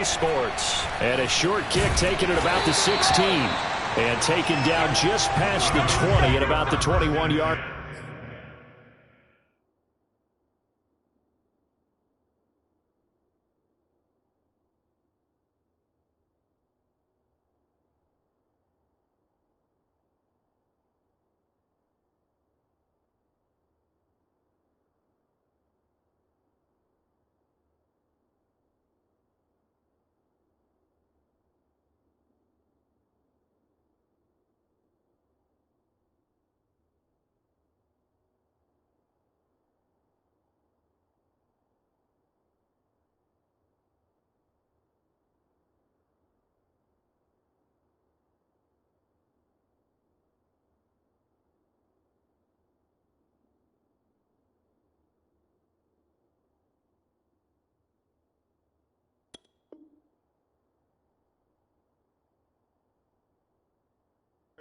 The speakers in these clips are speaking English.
Sports. And a short kick taken at about the 16. And taken down just past the 20 at about the 21-yard.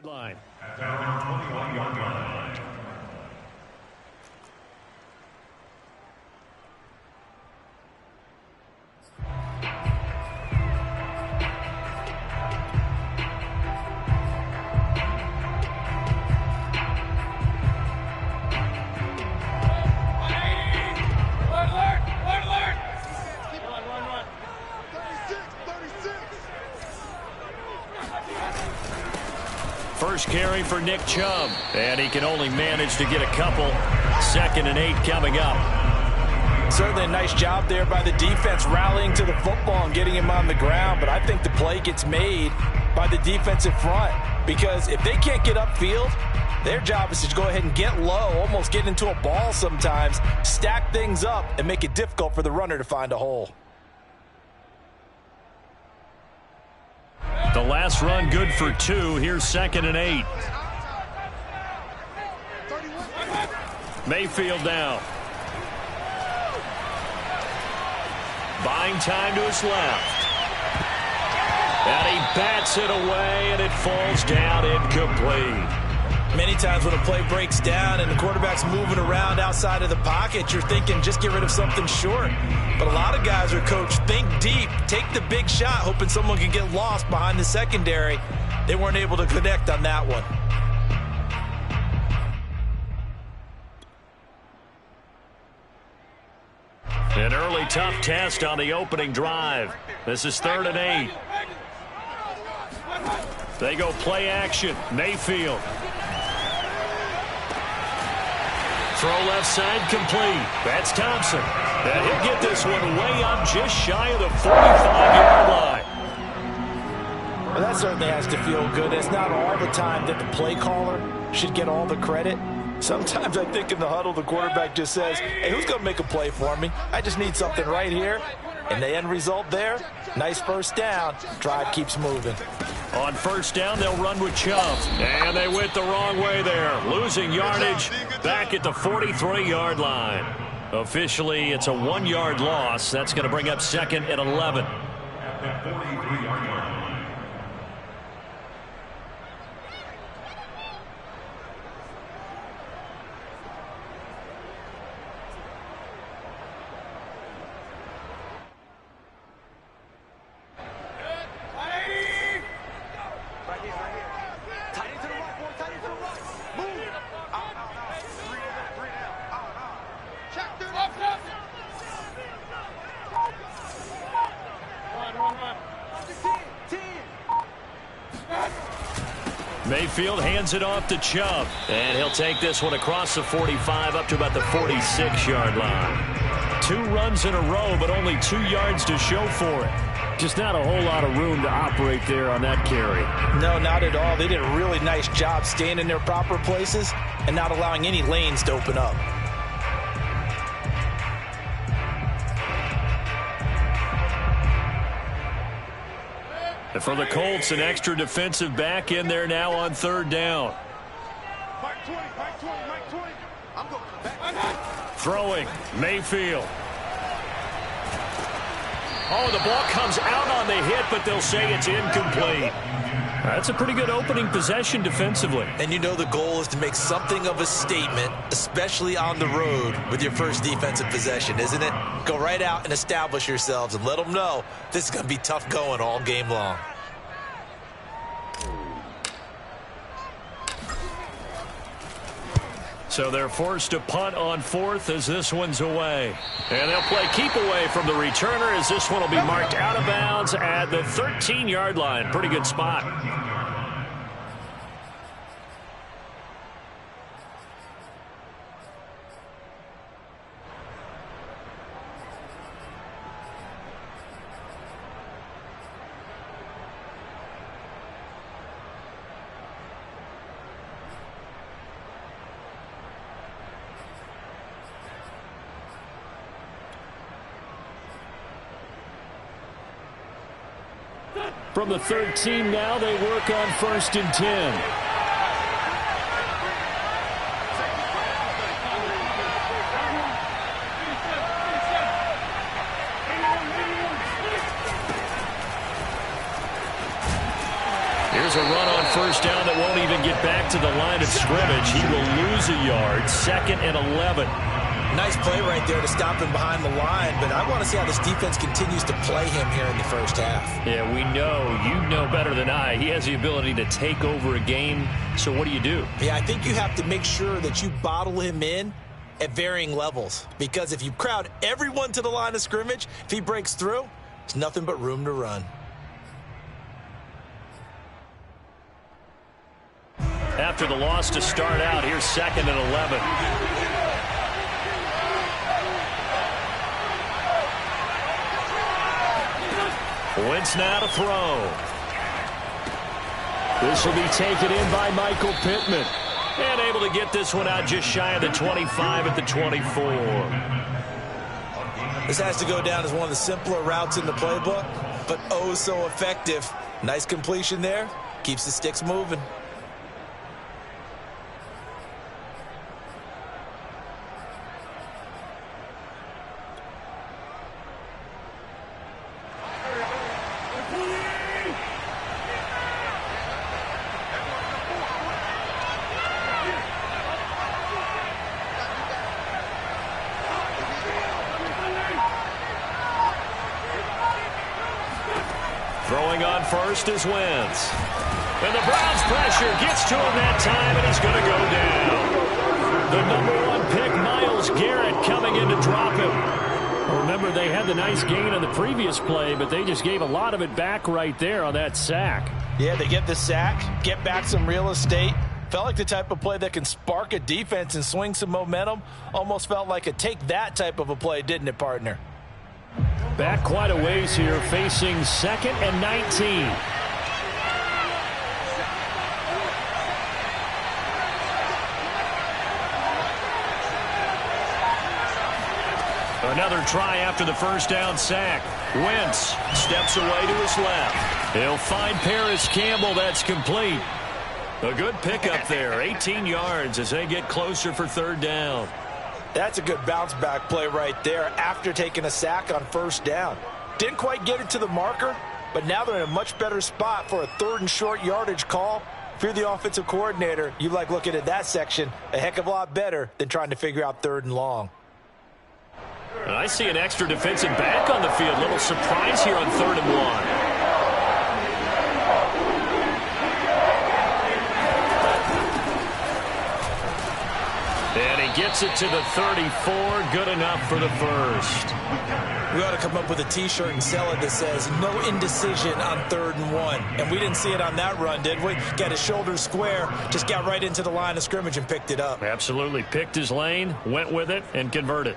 Line. Down 21-yard line. First carry for Nick Chubb, and he can only manage to get a couple. 2nd and 8 coming up. Certainly a nice job there by the defense rallying to the football and getting him on the ground, but I think the play gets made by the defensive front because if they can't get upfield, their job is to go ahead and get low, almost get into a ball sometimes, stack things up, and make it difficult for the runner to find a hole. The last run good for 2. Here's 2nd and 8. Mayfield down. Buying time to his left. And he bats it away, and it falls down incomplete. Many times when a play breaks down and the quarterback's moving around outside of the pocket, you're thinking just get rid of something short. But a lot of guys are coached, think deep, take the big shot, hoping someone can get lost behind the secondary. They weren't able to connect on that one. An early tough test on the opening drive. This is 3rd and 8. They go play action. Mayfield. Throw left side complete. That's Thompson. And he'll get this one way up just shy of the 45-yard line. Well, that certainly has to feel good. It's not all the time that the play caller should get all the credit. Sometimes I think in the huddle the quarterback just says, hey, who's going to make a play for me? I just need something right here. And the end result there, nice first down. Drive keeps moving. On first down, they'll run with Chubb. And they went the wrong way there. Losing yardage back at the 43-yard line. Officially, it's a 1-yard loss. That's going to bring up 2nd and 11. At that 43-yard line. Mayfield hands it off to Chubb. And he'll take this one across the 45 up to about the 46-yard line. 2 runs in a row, but only 2 yards to show for it. Just not a whole lot of room to operate there on that carry. No, not at all. They did a really nice job staying in their proper places and not allowing any lanes to open up. And for the Colts, an extra defensive back in there now on 3rd down. Throwing, Mayfield. Oh, the ball comes out on the a hit, but they'll say it's incomplete. That's a pretty good opening possession defensively. And you know the goal is to make something of a statement, especially on the road with your first defensive possession, isn't it? Go right out and establish yourselves and let them know this is going to be tough going all game long. So they're forced to punt on fourth as this one's away. And they'll play keep away from the returner as this one will be marked out of bounds at the 13-yard line. Pretty good spot. From the 13 now, they work on 1st and 10. Here's a run on 1st down that won't even get back to the line of scrimmage. He will lose a yard. 2nd and 11. Nice play right there to stop him behind the line, but I want to see how this defense continues to play him here in the first half. Yeah, we know. You know better than I. He has the ability to take over a game, so what do you do? Yeah, I think you have to make sure that you bottle him in at varying levels, because if you crowd everyone to the line of scrimmage, if he breaks through, there's nothing but room to run. After the loss to start out, here's 2nd and 11. Wentz now to throw. This will be taken in by Michael Pittman. And able to get this one out just shy of the 25 at the 24. This has to go down as one of the simpler routes in the playbook, but oh so effective. Nice completion there. Keeps the sticks moving. Throwing on first is Wentz. And the Browns pressure gets to him that time, and he's going to go down. The #1 pick, Myles Garrett, coming in to drop him. Remember, they had the nice gain on the previous play, but they just gave a lot of it back right there on that sack. Yeah, they get the sack, get back some real estate. Felt like the type of play that can spark a defense and swing some momentum. Almost felt like a take that type of a play, didn't it, partner? Back quite a ways here, facing 2nd and 19. Another try after the first down sack. Wentz steps away to his left. He'll find Paris Campbell. That's complete. A good pickup there. 18 yards as they get closer for 3rd down. That's a good bounce-back play right there after taking a sack on 1st down. Didn't quite get it to the marker, but now they're in a much better spot for a 3rd and short yardage call. If you're the offensive coordinator, you like looking at that section a heck of a lot better than trying to figure out 3rd and long. And I see an extra defensive back on the field. Little surprise here on 3rd and 1. And he gets it to the 34. Good enough for the first. We ought to come up with a T-shirt and sell it that says no indecision on 3rd and 1. And we didn't see it on that run, did we? Got his shoulders square, just got right into the line of scrimmage and picked it up. Absolutely. Picked his lane, went with it, and converted.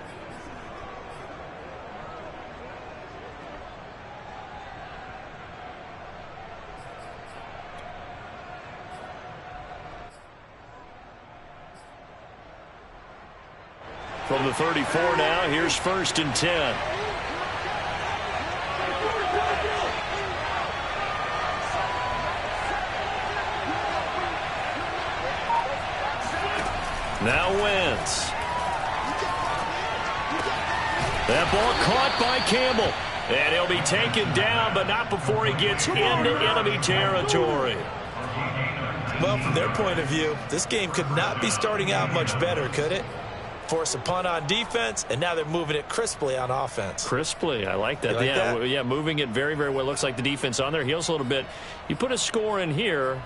From the 34 now, here's 1st and 10. Now Wentz. That ball caught by Campbell. And he'll be taken down, but not before he gets into enemy territory. Well, from their point of view, this game could not be starting out much better, could it? Force a punt on defense, and now they're moving it crisply on offense. Crisply, I like that. Like that? Yeah, moving it very, very well. Looks like the defense on their heels a little bit. You put a score in here,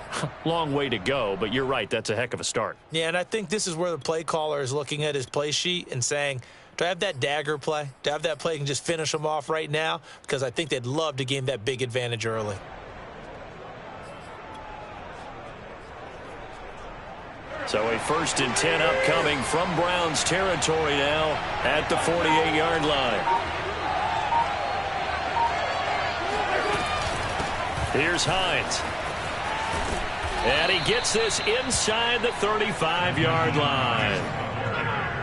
long way to go, but you're right, that's a heck of a start. Yeah, and I think this is where the play caller is looking at his play sheet and saying, do I have that dagger play? Do I have that play and just finish them off right now? Because I think they'd love to gain that big advantage early. So a 1st and 10 upcoming from Browns territory now at the 48-yard line. Here's Hines. And he gets this inside the 35-yard line.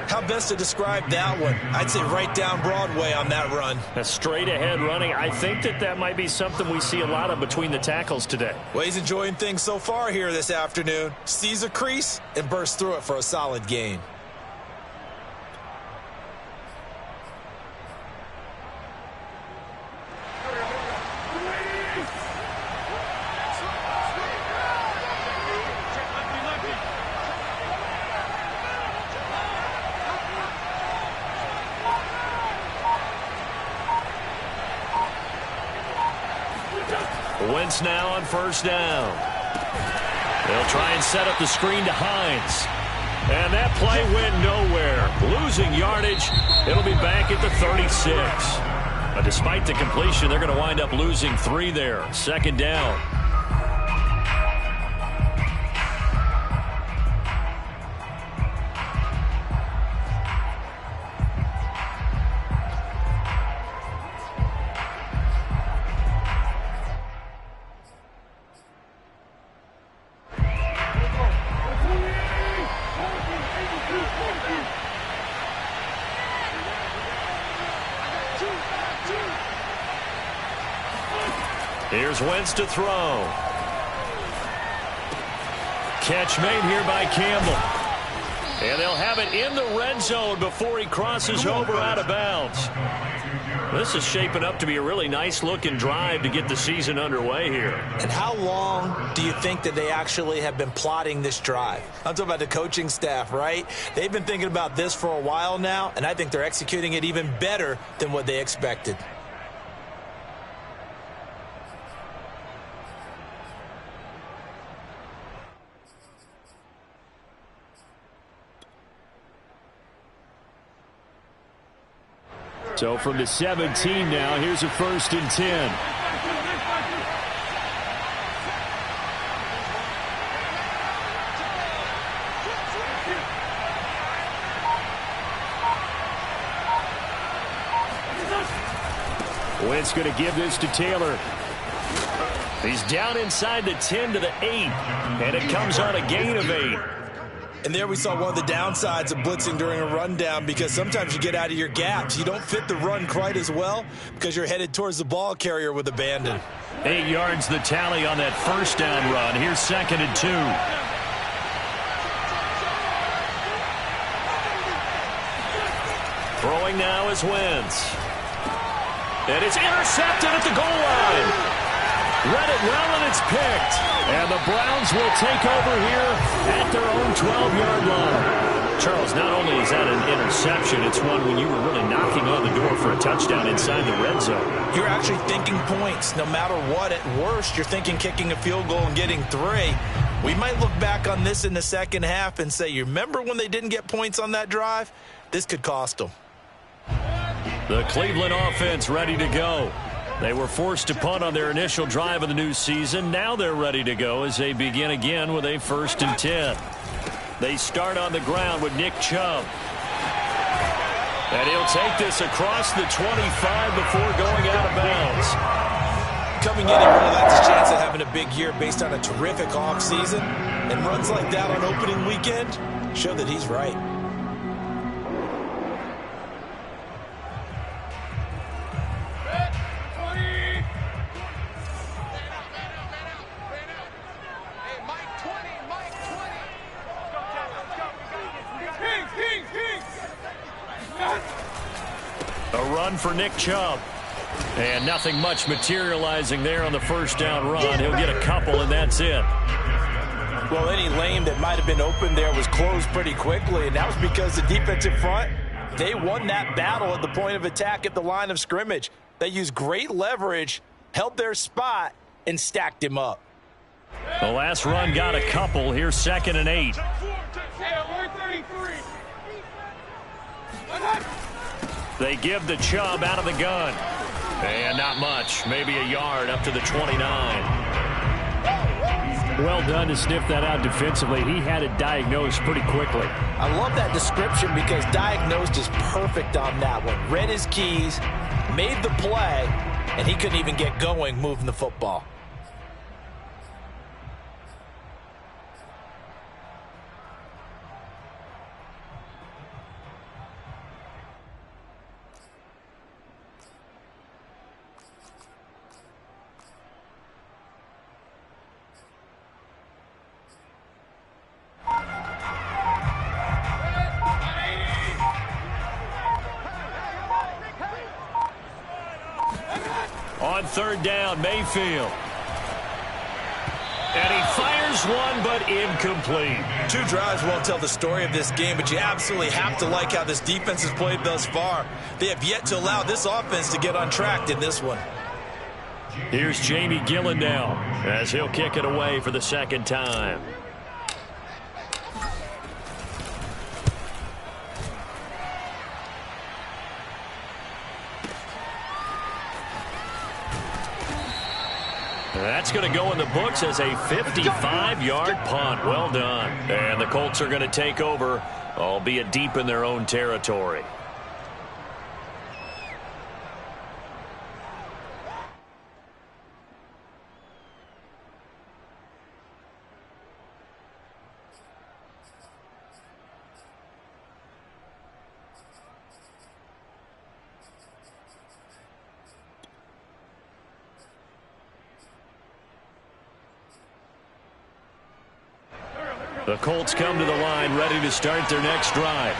How best to describe that one? I'd say right down Broadway on that run. A straight-ahead running. I think that might be something we see a lot of between the tackles today. Well, he's enjoying things so far here this afternoon. Sees a crease and bursts through it for a solid gain. Wentz now on 1st down. They'll try and set up the screen to Hines. And that play went nowhere. Losing yardage. It'll be back at the 36. But despite the completion, they're going to wind up losing 3 there. 2nd down. Here's Wentz to throw. Catch made here by Campbell. And they'll have it in the red zone before he crosses over out of bounds. This is shaping up to be a really nice-looking drive to get the season underway here. And how long do you think that they actually have been plotting this drive? I'm talking about the coaching staff, right? They've been thinking about this for a while now, and I think they're executing it even better than what they expected. So from the 17 now, here's a 1st and 10. Wentz going to give this to Taylor. He's down inside the 10 to the 8, and it comes on a gain of 8. And there we saw one of the downsides of blitzing during a rundown, because sometimes you get out of your gaps. You don't fit the run quite as well because you're headed towards the ball carrier with abandon. 8 yards the tally on that 1st down run. Here's 2nd and 2. Throwing now is Wentz. And it's intercepted at the goal line. Read it well, and it's picked. And the Browns will take over here at their own 12-yard line. Charles, not only is that an interception, it's one when you were really knocking on the door for a touchdown inside the red zone. You're actually thinking points. No matter what, at worst, you're thinking kicking a field goal and getting 3. We might look back on this in the second half and say, you remember when they didn't get points on that drive? This could cost them. The Cleveland offense ready to go. They were forced to punt on their initial drive of the new season. Now they're ready to go as they begin again with a 1st and 10. They start on the ground with Nick Chubb. And he'll take this across the 25 before going out of bounds. Coming in, he really likes his chance of having a big year based on a terrific offseason. And runs like that on opening weekend show that he's right. A run for Nick Chubb. And nothing much materializing there on the first down run. He'll get a couple, and that's it. Well, any lane that might have been open there was closed pretty quickly, and that was because the defensive front, they won that battle at the point of attack at the line of scrimmage. They used great leverage, held their spot, and stacked him up. The last run got a couple. Here's 2nd and 8. They give the Chubb out of the gun. And not much, maybe a yard up to the 29. Well done to sniff that out defensively. He had it diagnosed pretty quickly. I love that description because diagnosed is perfect on that one. Read his keys, made the play, and he couldn't even get going moving the football. On 3rd down, Mayfield. And he fires one, but incomplete. 2 drives won't tell the story of this game, but you absolutely have to like how this defense has played thus far. They have yet to allow this offense to get on track in this one. Here's Jamie Gillen now, as he'll kick it away for the 2nd time. That's going to go in the books as a 55-yard punt. Well done. And the Colts are going to take over, albeit deep in their own territory. The Colts come to the line ready to start their next drive.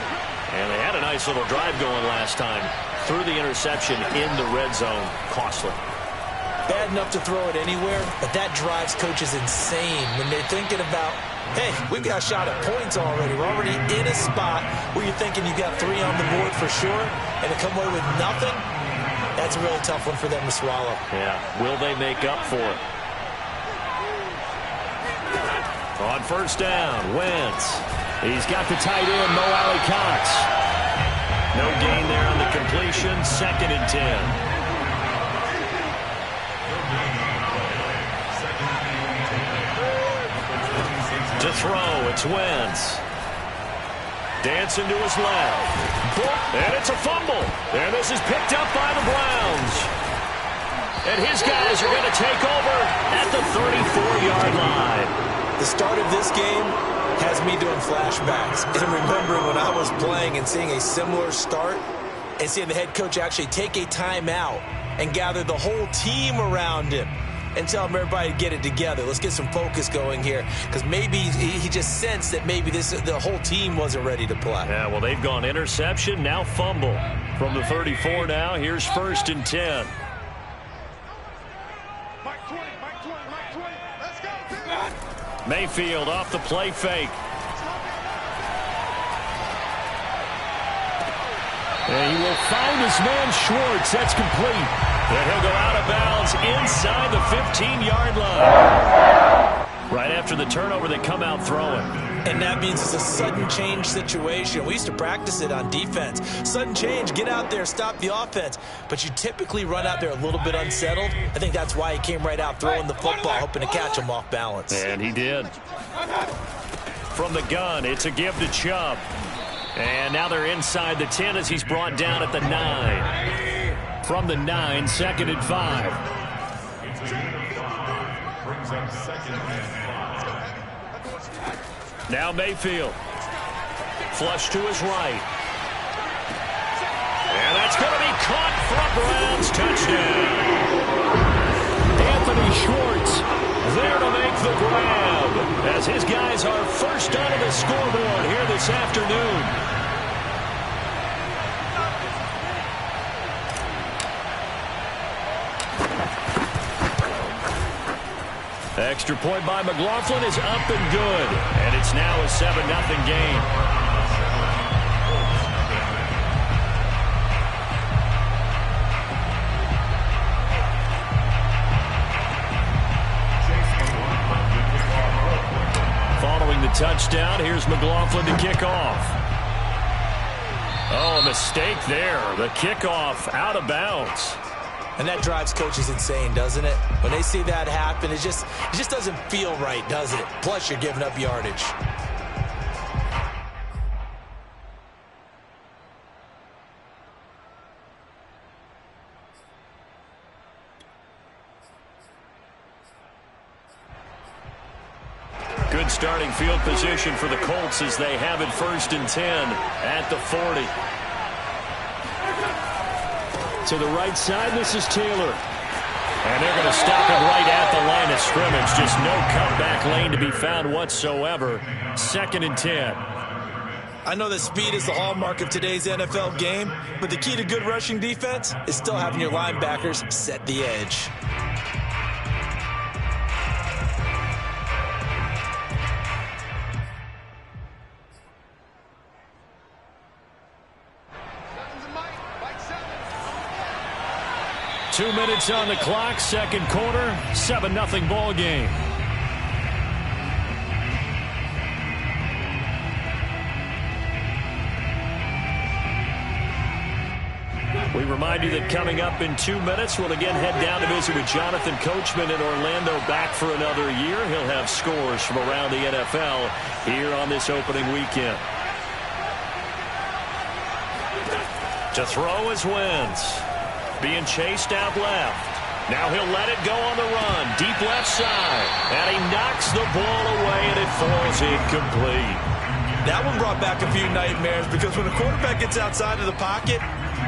And they had a nice little drive going last time. Threw the interception in the red zone. Costly. Bad enough to throw it anywhere, but that drives coaches insane when they're thinking about, hey, we've got a shot at points already. We're already in a spot where you're thinking you got 3 on the board for sure, and to come away with nothing, that's a really tough one for them to swallow. Yeah, will they make up for it? On 1st down, Wentz. He's got the tight end, Mo Alley-Cox. No gain there on the completion. 2nd and 10. To throw, it's Wentz. Dancing to his left. And it's a fumble. And this is picked up by the Browns. And his guys are going to take over at the 34-yard line. The start of this game has me doing flashbacks and remembering when I was playing and seeing a similar start and seeing the head coach actually take a timeout and gather the whole team around him and tell him everybody to get it together. Let's get some focus going here because maybe he just sensed that maybe the whole team wasn't ready to play. Yeah, well, they've gone interception, now fumble. From the 34 now, here's 1st and 10. Mayfield off the play fake. And he will find his man Schwartz. That's complete. And he'll go out of bounds inside the 15-yard line. Right after the turnover, they come out throwing. And that means it's a sudden change situation. We used to practice it on defense. Sudden change, get out there, stop the offense. But you typically run out there a little bit unsettled. I think that's why he came right out throwing the football, hoping to catch him off balance. And he did. From the gun, it's a give to Chubb. And now they're inside the 10 as he's brought down at the 9. From the 9, 2nd and 5. Now Mayfield. Flush to his right. And that's going to be caught for a Browns touchdown. Anthony Schwartz there to make the grab as his guys are first onto the scoreboard here this afternoon. Extra point by McLaughlin is up and good. And it's now a 7-0 game. Following the touchdown, here's McLaughlin to kick off. Oh, a mistake there. The kickoff out of bounds. And that drives coaches insane, doesn't it? When they see that happen, it just doesn't feel right, does it? Plus, you're giving up yardage. Good starting field position for the Colts as they have it 1st and 10 at the 40. To the right side, this is Taylor. And they're going to stop it right at the line of scrimmage. Just no cutback lane to be found whatsoever. 2nd and 10. I know that speed is the hallmark of today's NFL game, but the key to good rushing defense is still having your linebackers set the edge. Two minutes on the clock, second quarter, 7-0 ball game. We remind you that coming up in 2 minutes, we'll again head down to visit with Jonathan Coachman in Orlando, back for another year. He'll have scores from around the NFL here on this opening weekend. To throw is Wentz. Being chased out left. Now he'll let it go on the run. Deep left side. And he knocks the ball away, and it falls incomplete. That one brought back a few nightmares because when a quarterback gets outside of the pocket,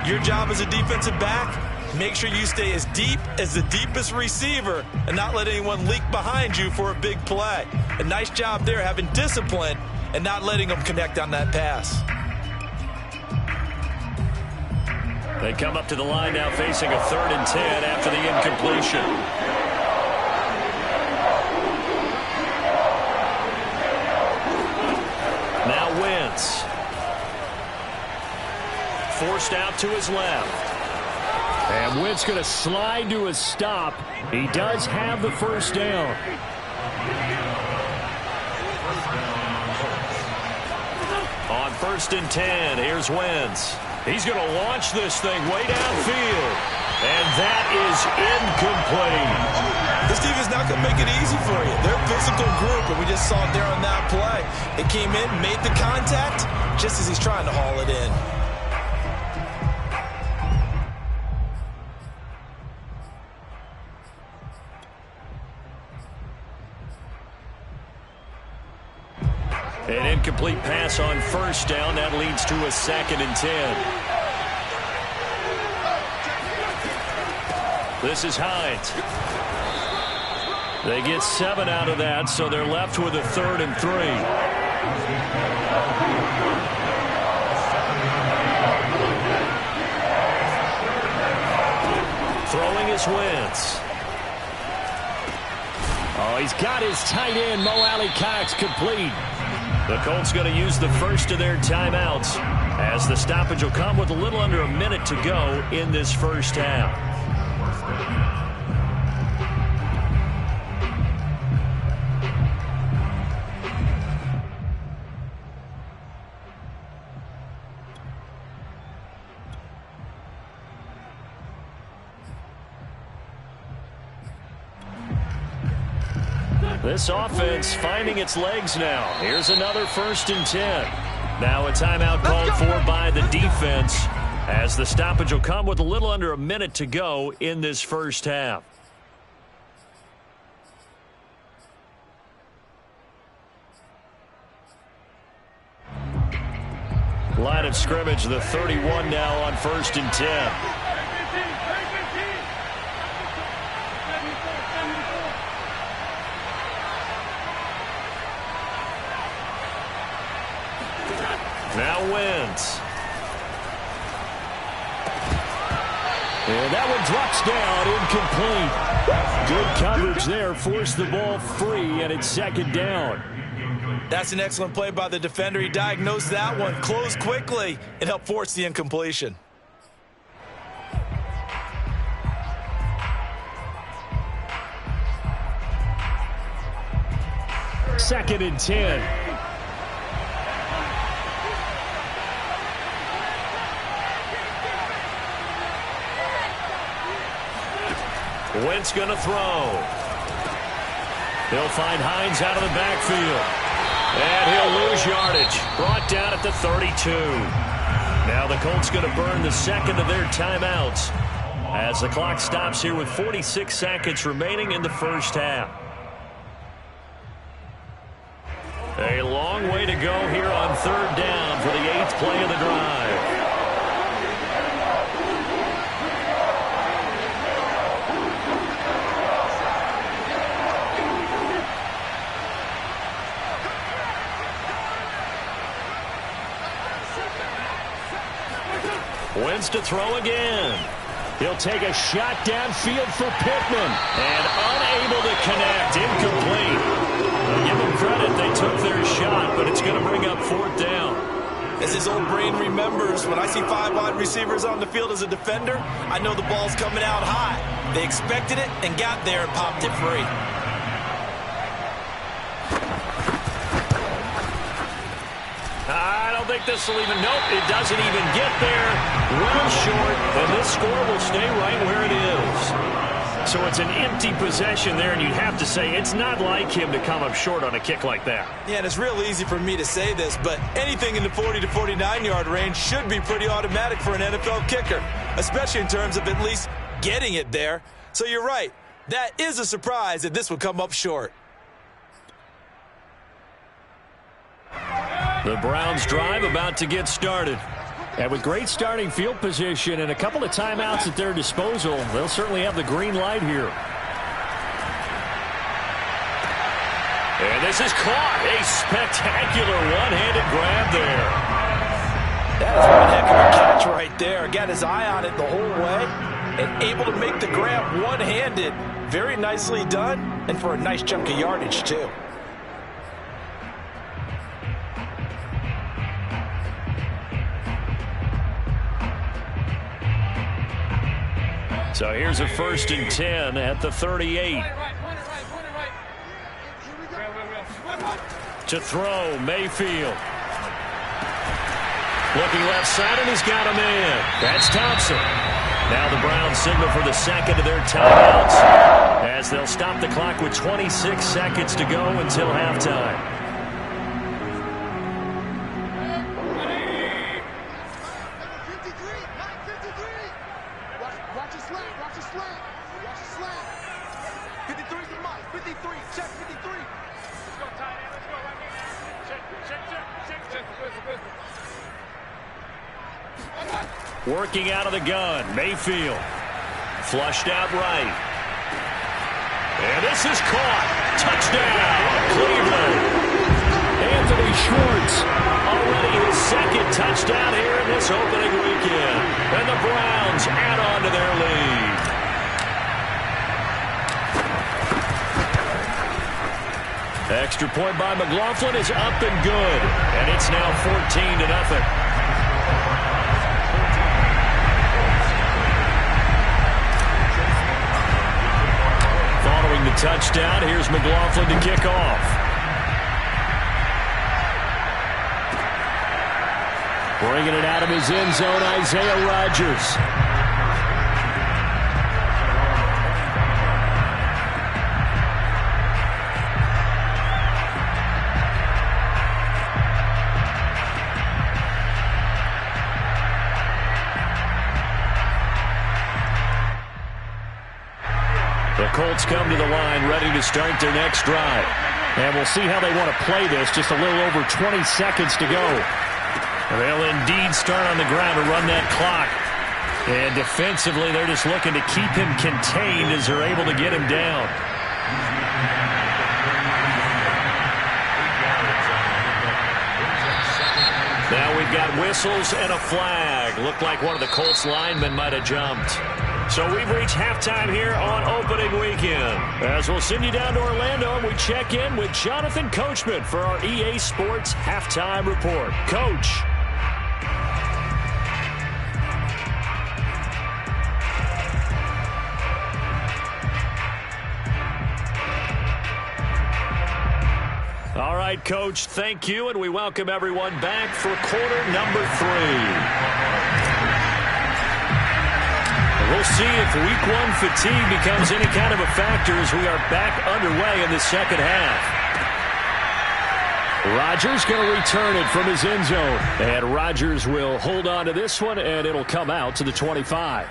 your job as a defensive back, make sure you stay as deep as the deepest receiver and not let anyone leak behind you for a big play. A nice job there having discipline and not letting them connect on that pass. They come up to the line now facing a 3rd and 10 after the incompletion. Now Wentz. Forced out to his left. And Wentz going to slide to a stop. He does have the 1st down. On 1st and 10, here's Wentz. He's going to launch this thing way downfield. And that is incomplete. This defense is not going to make it easy for you. They're a physical group, and we just saw it there on that play. It came in, made the contact, just as he's trying to haul it in. An incomplete pass on 1st down. That leads to a 2nd and 10. This is Hines. They get 7 out of that, so they're left with a 3rd and 3. Throwing is Wentz. Oh, he's got his tight end, Mo Alley-Cox, complete. The Colts going to use the first of their timeouts as the stoppage will come with a little under a minute to go in this first half. This offense finding its legs now. Here's another 1st and 10. Now a timeout called for by the defense as the stoppage will come with a little under a minute to go in this first half. Line of scrimmage, the 31 now on 1st and 10. Now Wentz. And that one drops down, incomplete. Good coverage there. Forced the ball free, and it's second down. That's an excellent play by the defender. He diagnosed that one, closed quickly, and helped force the incompletion. Second and 10. Wentz going to throw. He'll find Hines out of the backfield. And he'll lose yardage. Brought down at the 32. Now the Colts going to burn the second of their timeouts as the clock stops here with 46 seconds remaining in the first half. A long way to go here on third down for the 8th play of the drive. Wentz to throw again. He'll take a shot downfield for Pittman. And unable to connect. Incomplete. I'll give them credit. They took their shot, but it's going to bring up fourth down. As his old brain remembers, when I see 5 wide receivers on the field as a defender, I know the ball's coming out high. They expected it and got there and popped it free. I don't think this will even, nope, it doesn't even get there. Well short, and this score will stay right where it is. So it's an empty possession there, and you'd have to say it's not like him to come up short on a kick like that. Yeah, and it's real easy for me to say this, but anything in the 40 to 49-yard range should be pretty automatic for an NFL kicker, especially in terms of at least getting it there. So you're right. That is a surprise that this would come up short. The Browns drive about to get started. And with great starting field position and a couple of timeouts at their disposal, they'll certainly have the green light here. And this is caught. A spectacular one-handed grab there. That is one heck of a catch right there. Got his eye on it the whole way and able to make the grab one-handed. Very nicely done, and for a nice chunk of yardage, too. So here's a 1st and 10 at the 38. To throw, Mayfield. Looking left side, and he's got a man. That's Thompson. Now the Browns signal for the second of their timeouts as they'll stop the clock with 26 seconds to go until halftime. Working out of the gun, Mayfield. Flushed out right. And this is caught. Touchdown, Cleveland. Anthony Schwartz. Already his second touchdown here in this opening weekend. And the Browns add on to their lead. Extra point by McLaughlin is up and good. And it's now 14-0. Following the touchdown, here's McLaughlin to kick off. Bringing it out of his end zone, Isaiah Rodgers. The Colts come to the line ready to start their next drive. And we'll see how they want to play this. Just a little over 20 seconds to go. They'll indeed start on the ground to run that clock. And defensively, they're just looking to keep him contained as they're able to get him down. Now with we've got whistles and a flag. Looked like one of the Colts linemen might have jumped. So we've reached halftime here on opening weekend. As we'll send you down to Orlando, and we check in with Jonathan Coachman for our EA Sports Halftime Report. Coach. All right, Coach, thank you, and we welcome everyone back for quarter number 3. We'll see if week 1 fatigue becomes any kind of a factor as we are back underway in the second half. Rodgers going to return it from his end zone. And Rodgers will hold on to this one, and it'll come out to the 25.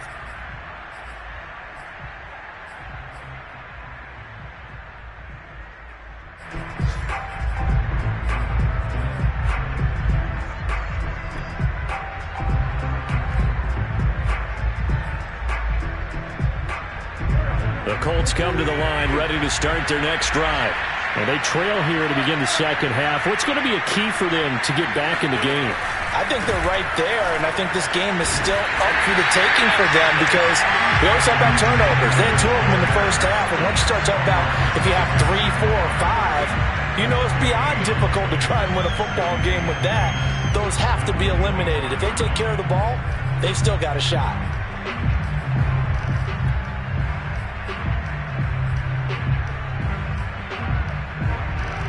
The Colts come to the line ready to start their next drive. And they trail here to begin the second half. What's going to be a key for them to get back in the game? I think they're right there, and I think this game is still up for the taking for them because we always talk about turnovers. They had 2 of them in the first half, and once you start talking about if you have 3, 4, or 5, you know it's beyond difficult to try and win a football game with that. Those have to be eliminated. If they take care of the ball, they've still got a shot.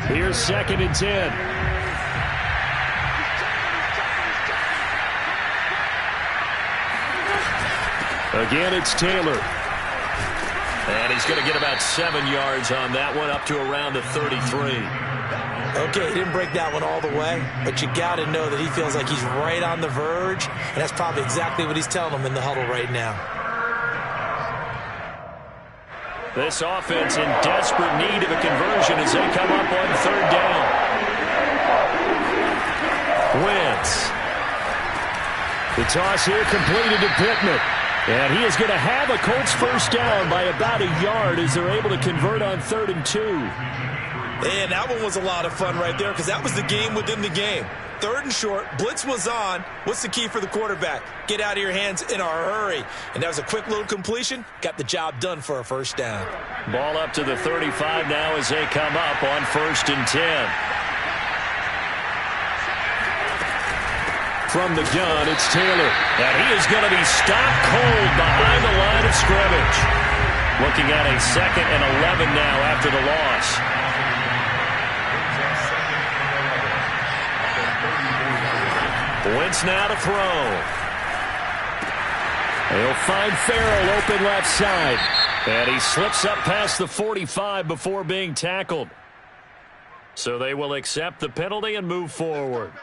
Here's 2nd and 10. Again, it's Taylor. And he's going to get about 7 yards on that one, up to around the 33. Okay, he didn't break that one all the way, but you got to know that he feels like he's right on the verge, and that's probably exactly what he's telling them in the huddle right now. This offense in desperate need of a conversion as they come up on 3rd down. Wentz. The toss here completed to Pittman. And he is going to have a Colts first down by about a yard as they're able to convert on 3rd and 2. And that one was a lot of fun right there because that was the game within the game. 3rd and short, blitz was on. What's the key for the quarterback? Get out of your hands in a hurry. And that was a quick little completion. Got the job done for a first down. Ball up to the 35 now as they come up on 1st and 10. From the gun, it's Taylor. And he is going to be stopped cold behind the line of scrimmage. Looking at a 2nd and 11 now after the loss. Wentz now to throw. They'll find Farrell open left side. And he slips up past the 45 before being tackled. So they will accept the penalty and move forward.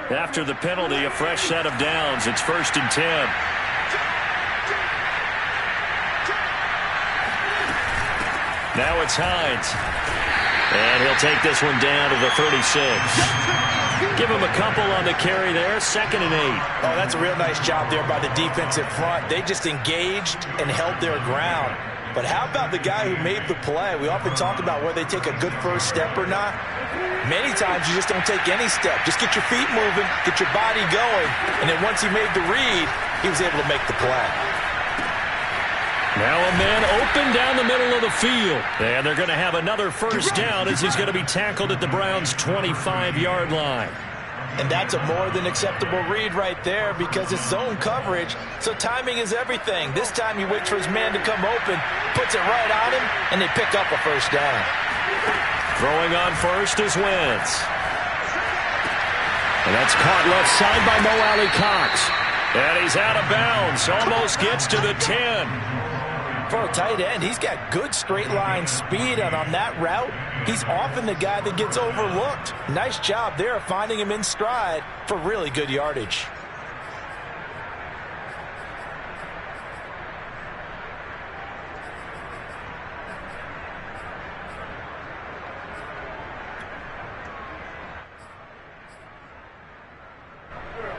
After the penalty, a fresh set of downs. It's 1st and 10. Now it's Hines. And he'll take this one down to the 36. Give him a couple on the carry there. 2nd and 8. Oh, that's a real nice job there by the defensive front. They just engaged and held their ground. But how about the guy who made the play? We often talk about whether they take a good first step or not. Many times you just don't take any step. Just get your feet moving, get your body going, and then once he made the read, he was able to make the play. Now a man open down the middle of the field. And they're going to have another first down as he's going to be tackled at the Browns' 25-yard line. And that's a more than acceptable read right there because it's zone coverage, so timing is everything. This time he waits for his man to come open, puts it right on him, and they pick up a first down. Throwing on first is Wentz. And that's caught left side by Mo Alley-Cox. And he's out of bounds, almost gets to the 10. For a tight end, he's got good straight line speed, and on that route, he's often the guy that gets overlooked. Nice job there of finding him in stride for really good yardage.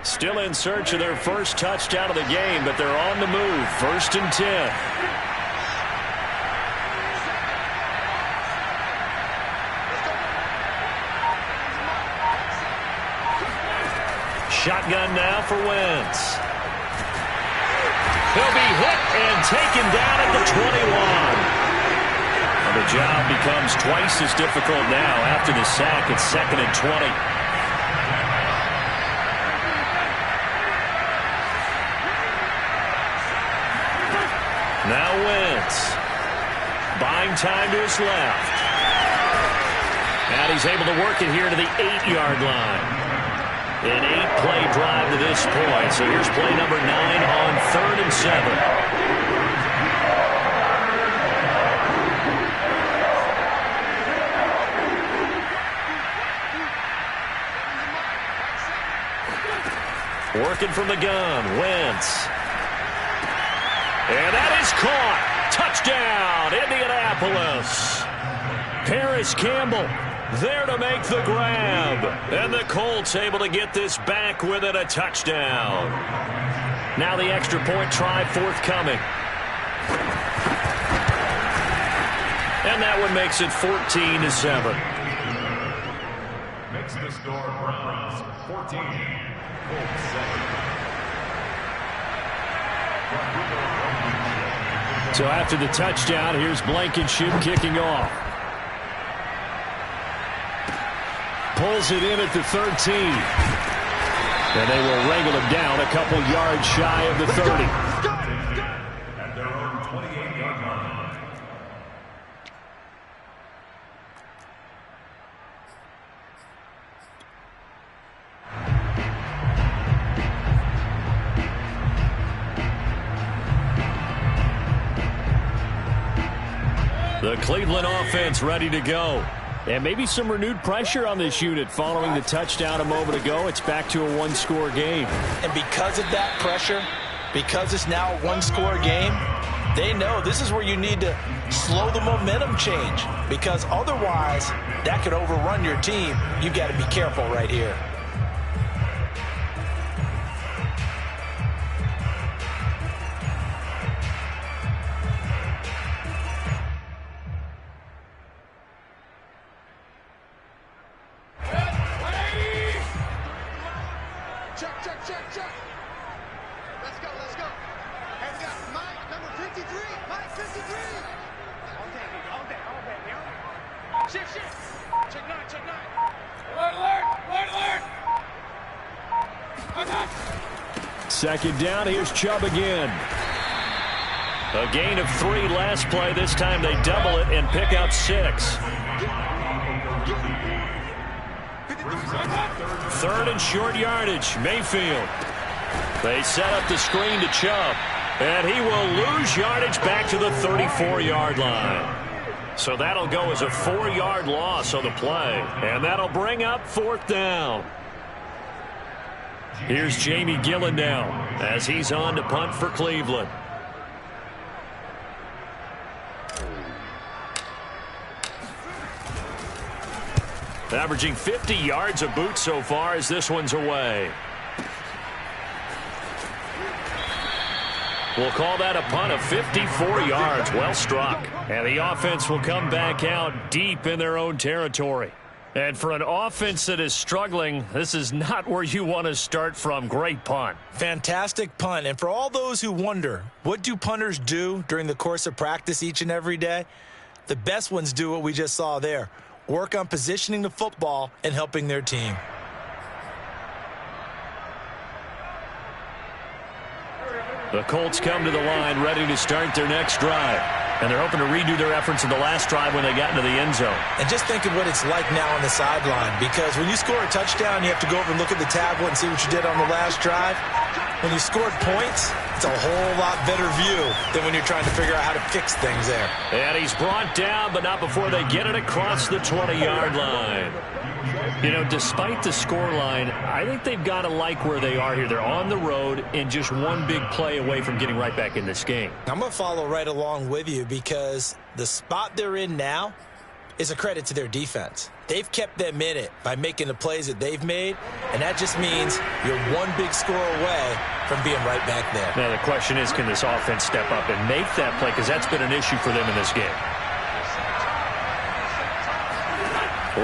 Still in search of their first touchdown of the game, but they're on the move. 1st and 10. Shotgun now for Wentz. He'll be hit and taken down at the 21. And the job becomes twice as difficult now after the sack. It's 2nd and 20. Now Wentz. Buying time to his left. And he's able to work it here to the 8-yard line. An 8-play drive to this point. So here's play number 9 on 3rd and 7. Working from the gun, Wentz. And that is caught. Touchdown, Indianapolis. Paris Campbell there to make the grab. And the Colts able to get this back within a touchdown. Now the extra point try forthcoming. And that one makes it 14-7. Makes the score Browns 14, Colts 7. So after the touchdown, here's Blankenship kicking off. Pulls it in at the 13. And they will wrangle him down a couple yards shy of the 30. At their own 28-yard line. The Cleveland offense ready to go. And maybe some renewed pressure on this unit following the touchdown a moment ago. It's back to a one-score game. And because of that pressure, because it's now a one-score game, they know this is where you need to slow the momentum change. Because otherwise, that could overrun your team. You've got to be careful right here. Second down, here's Chubb again. A gain of 3 last play. This time they double it and pick up 6. 3rd and short yardage, Mayfield. They set up the screen to Chubb, and he will lose yardage back to the 34-yard line. So that'll go as a 4-yard loss on the play, and that'll bring up 4th down. Here's Jamie Gillen now as he's on to punt for Cleveland. Averaging 50 yards a boot so far as this one's away. We'll call that a punt of 54 yards. Well struck. And the offense will come back out deep in their own territory. And for an offense that is struggling, this is not where you want to start from. Great punt. Fantastic punt. And for all those who wonder, what do punters do during the course of practice each and every day? The best ones do what we just saw there. Work on positioning the football and helping their team. The Colts come to the line ready to start their next drive. And they're hoping to redo their efforts in the last drive when they got into the end zone. And just think of what it's like now on the sideline. Because when you score a touchdown, you have to go over and look at the tablet and see what you did on the last drive. When you scored points, it's a whole lot better view than when you're trying to figure out how to fix things there. And he's brought down, but not before they get it across the 20-yard line. You know, despite the scoreline, I think they've got to like where they are here. They're on the road and just one big play away from getting right back in this game. I'm going to follow right along with you because the spot they're in now is a credit to their defense. They've kept them in it by making the plays that they've made, and that just means you're one big score away from being right back there. Now the question is, can this offense step up and make that play? Because that's been an issue for them in this game.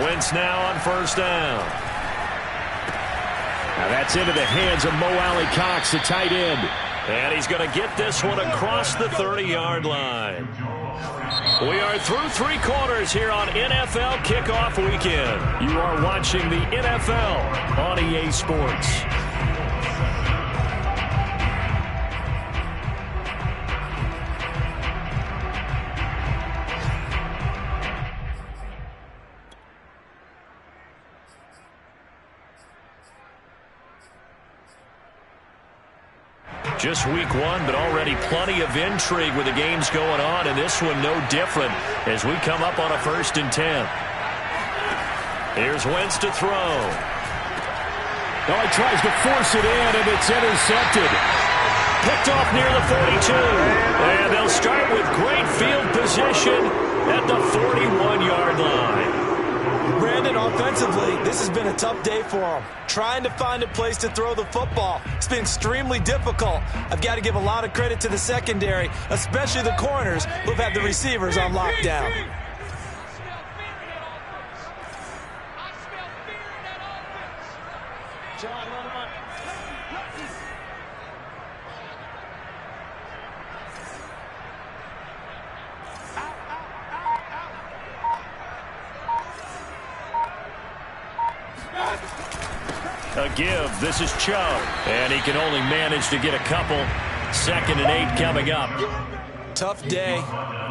Wentz now on first down. Now that's into the hands of Mo Alley-Cox, the tight end. And he's going to get this one across the 30-yard line. We are through 3 quarters here on NFL Kickoff Weekend. You are watching the NFL on EA Sports. Just week 1, but already plenty of intrigue with the games going on, and this one no different as we come up on a 1st and 10. Here's Wentz to throw. Oh, he tries to force it in, and it's intercepted. Picked off near the 42. And they'll start with great field position at the 41-yard line. Brandon, offensively, this has been a tough day for them. Trying to find a place to throw the football. It's been extremely difficult. I've got to give a lot of credit to the secondary, especially the corners who've had the receivers on lockdown. A give. This is Chubb. And he can only manage to get a couple. 2nd and 8 coming up. Tough day,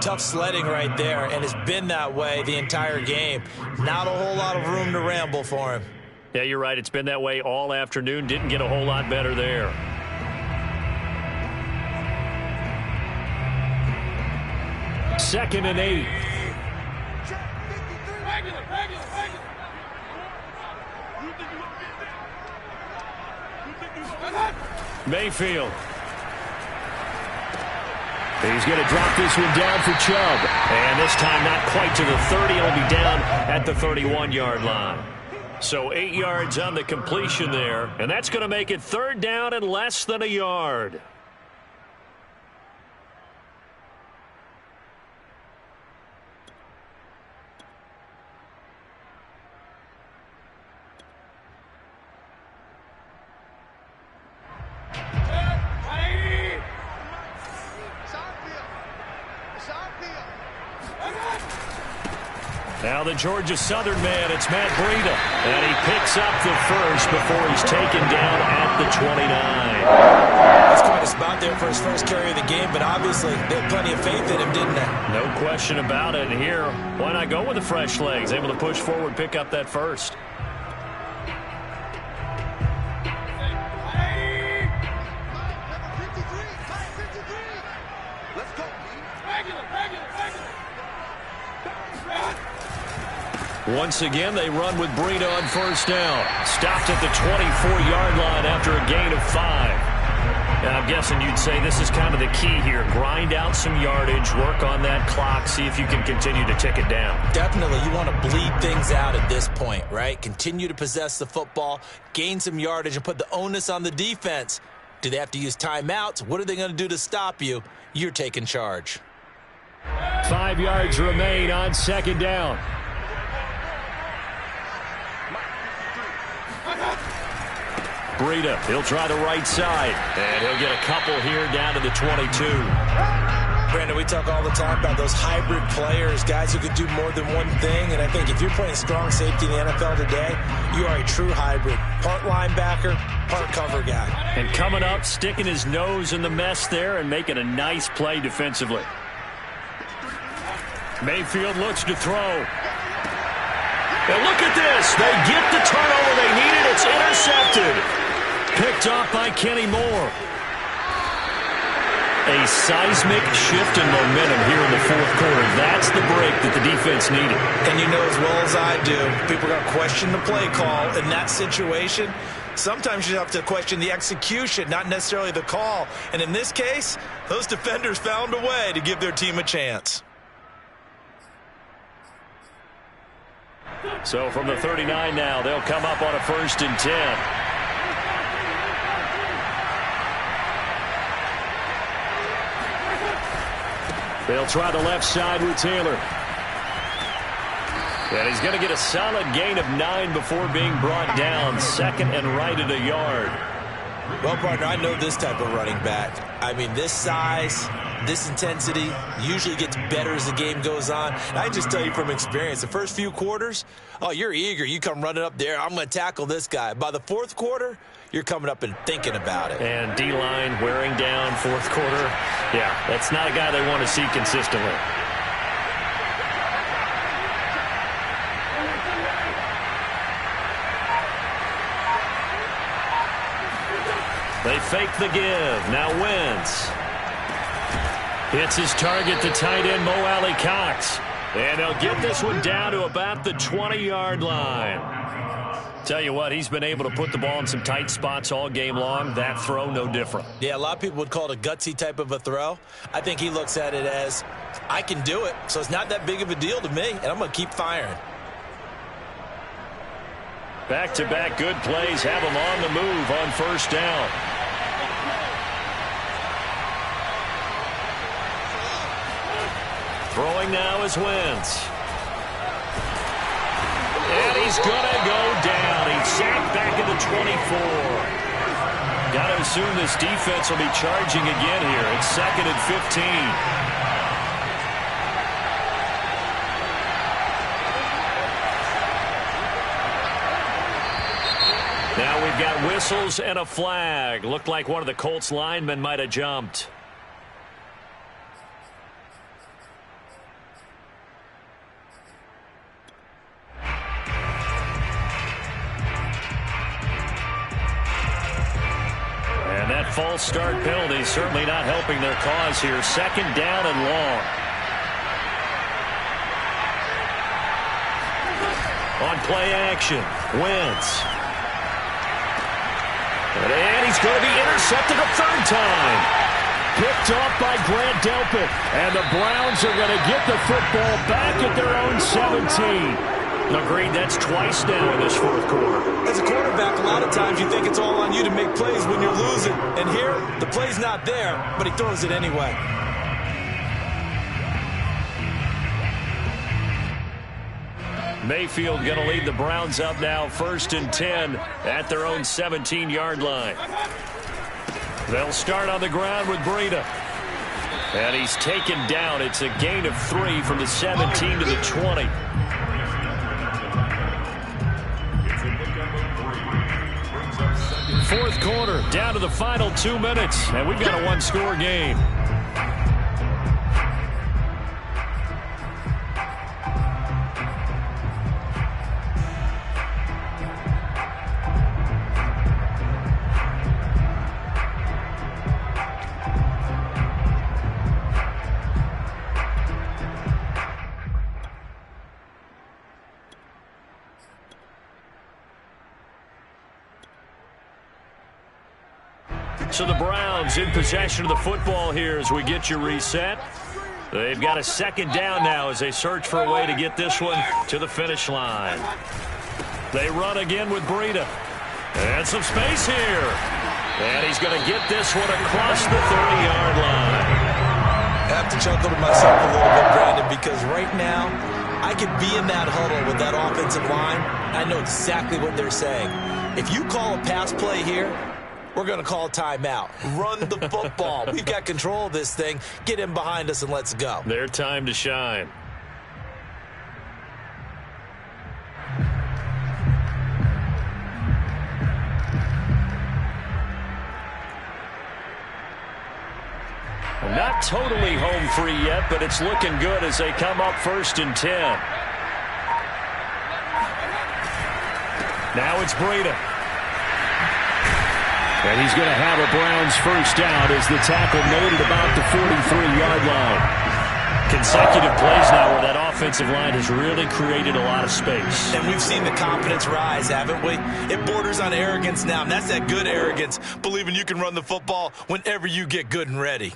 tough sledding right there, and it's been that way the entire game. Not a whole lot of room to ramble for him. Yeah, you're right. It's been that way all afternoon. Didn't get a whole lot better there. Second and 8. Mayfield. He's going to drop this one down for Chubb. And this time not quite to the 30. It'll be down at the 31-yard line. So 8 yards on the completion there. And that's going to make it 3rd down and less than a yard. Now the Georgia Southern man, it's Matt Breida. And he picks up the first before he's taken down at the 29. That's quite a spot there for his first carry of the game, but obviously they had plenty of faith in him, didn't they? No question about it. And here, why not go with the fresh legs? Able to push forward, pick up that first. Once again, they run with Breida on first down. Stopped at the 24-yard line after a gain of 5. And I'm guessing you'd say this is kind of the key here. Grind out some yardage, work on that clock, see if you can continue to tick it down. Definitely. You want to bleed things out at this point, right? Continue to possess the football, gain some yardage, and put the onus on the defense. Do they have to use timeouts? What are they going to do to stop you? You're taking charge. 5 yards remain on 2nd down. Breida, he'll try the right side, and he'll get a couple here down to the 22. Brandon, we talk all the time about those hybrid players, guys who could do more than one thing, and I think if you're playing strong safety in the NFL today, you are a true hybrid. Part linebacker, part cover guy. And coming up, sticking his nose in the mess there and making a nice play defensively. Mayfield looks to throw. And look at this. They get the turnover they needed. It's intercepted. Picked off by Kenny Moore. A seismic shift in momentum here in the 4th quarter. That's the break that the defense needed. And you know as well as I do, people are going to question the play call in that situation. Sometimes you have to question the execution, not necessarily the call. And in this case, those defenders found a way to give their team a chance. So from the 39 now, they'll come up on a 1st and 10. They'll try the left side with Taylor. And he's going to get a solid gain of 9 before being brought down. 2nd and right at a yard. Well, partner, I know this type of running back. I mean, this size, this intensity usually gets better as the game goes on. And I just tell you from experience, the first few quarters, oh, you're eager. You come running up there, I'm going to tackle this guy. By the 4th quarter, you're coming up and thinking about it. And D-line wearing down 4th quarter. Yeah, that's not a guy they want to see consistently. They fake the give. Now Wentz. Hits his target, the tight end, Mo Alley Cox. And they'll get this one down to about the 20-yard line. Tell you what, he's been able to put the ball in some tight spots all game long. That throw, no different. Yeah, a lot of people would call it a gutsy type of a throw. I think he looks at it as, I can do it, so it's not that big of a deal to me, and I'm going to keep firing. Back-to-back good plays have him on the move on 1st down. Throwing now is Wentz. And he's going to go down. He's sacked back at the 24. Got to assume this defense will be charging again here. It's 2nd and 15. Now we've got whistles and a flag. Looked like one of the Colts linemen might have jumped. And that false start penalty certainly not helping their cause here. 2nd down and long. On play action, Wentz. And he's going to be intercepted a 3rd time. Picked off by Grant Delpit. And the Browns are going to get the football back at their own 17. Agreed, that's twice now in this 4th quarter. As a quarterback, a lot of times you think it's all on you to make plays when you're losing. And here, the play's not there, but he throws it anyway. Mayfield going to lead the Browns up now 1st and 10 at their own 17-yard line. They'll start on the ground with Breida. And he's taken down. It's a gain of 3 from the 17 to the 20. Fourth quarter, down to the final 2 minutes, and we've got a 1-score game. So the Browns in possession of the football here as we get you reset. They've got a 2nd down now as they search for a way to get this one to the finish line. They run again with Breida. And some space here. And he's going to get this one across the 30-yard line. I have to chuckle to myself a little bit, Brandon, because right now I could be in that huddle with that offensive line. I know exactly what they're saying. If you call a pass play here, we're going to call timeout. Run the football. We've got control of this thing. Get in behind us and let's go. Their time to shine. Not totally home free yet, but it's looking good as they come up 1st and 10. Now it's Breida. And he's going to have a Browns 1st down as the tackle made at about the 43-yard line. Consecutive plays now where that offensive line has really created a lot of space. And we've seen the confidence rise, haven't we? It borders on arrogance now, and that's that good arrogance, believing you can run the football whenever you get good and ready.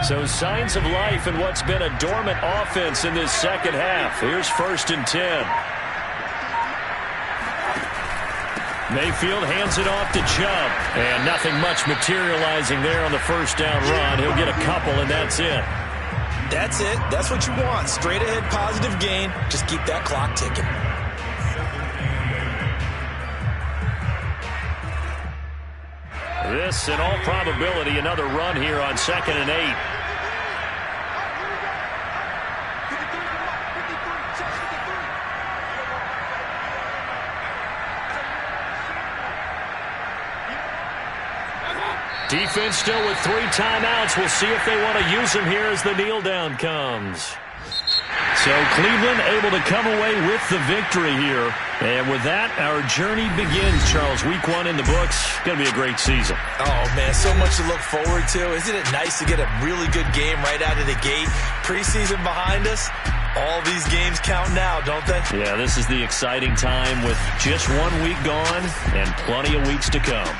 So signs of life in what's been a dormant offense in this second half. Here's 1st and 10. Mayfield hands it off to Chubb. And nothing much materializing there on the first down run. He'll get a couple, and that's it. That's it. That's what you want. Straight ahead positive gain. Just keep that clock ticking. This, in all probability, another run here on 2nd and 8. Defense still with 3 timeouts. We'll see if they want to use them here as the kneel down comes. So Cleveland able to come away with the victory here. And with that, our journey begins, Charles. Week 1 in the books. Going to be a great season. Oh, man, so much to look forward to. Isn't it nice to get a really good game right out of the gate? Preseason behind us. All these games count now, don't they? Yeah, this is the exciting time with just 1 week gone and plenty of weeks to come.